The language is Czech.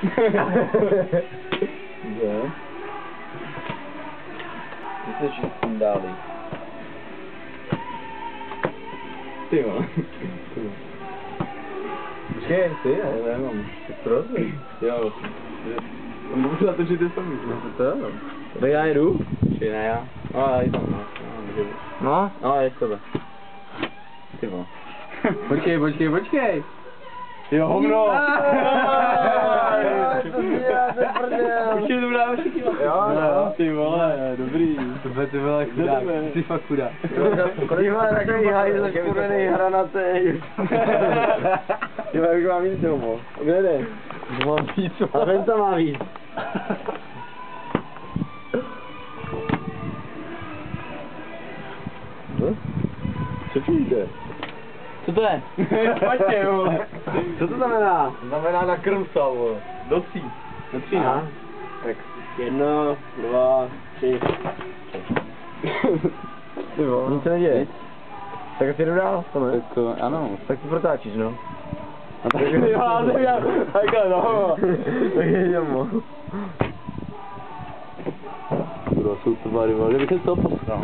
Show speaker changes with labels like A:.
A: Že? Myslíš, že s tím dáli? Ty vole. Počkej, ty, já nemám. Tak prosím. Jo. Můžu natočit ty sami. No to jo. Tak já jedu? Či ne já? No já jdu tam, no.
B: No?
A: No, je tebe. Ty vole. Počkej. Jo, hovno. Určitě to dáme všichni. Jo, ty vole, dobrý.
B: Ty vole, chudák. Ty fakt chudák.
A: Ty vole, takový hajzl, skurvený hranatý. Ty vole, už mám víc domů. Kde jde?
B: Mám víc.
A: A ten to má víc. Co číte?
B: Co to je?
A: Pojďte, vole. Co to znamená?
B: Znamená na krmsa, vole. Do tří.
A: Do tří, no? Tak 1, 2, 3. Ty vole. Nic se neděje. Tak asi jdu dál, to ne?
B: Tak ano.
A: Tak to protáčíš, no. A tak já, takhle, no. Tak jdeme.
B: Kdo jsou to bary, vole, kdybych se z toho posral.